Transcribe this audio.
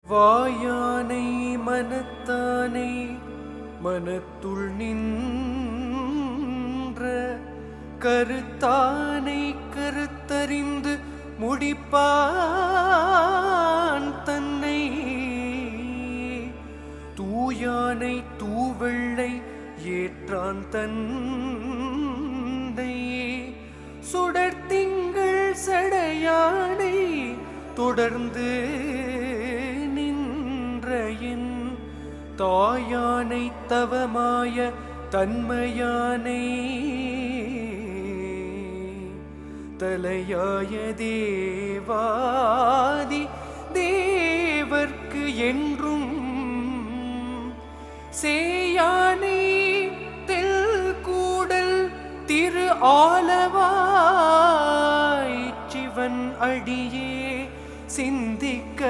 வாயானை மனத்தானை மனத்துள் நின்ற கருத்தானை கருத்தறிந்து முடிப்பான் தன்னை தூயானை தூவெள்ளை ஏற்றான் தன்னை சுடர்த்திங்கள் சடையானை தொடர்ந்து நின்றயின் தாயானை தவமாய தன்மையானை தலையாய தேவாதி தேவர்க்கு என்றும் சேயானை தெல்கூடல் திரு ஆலவாய் சிவன் அடியே சிந்திக்க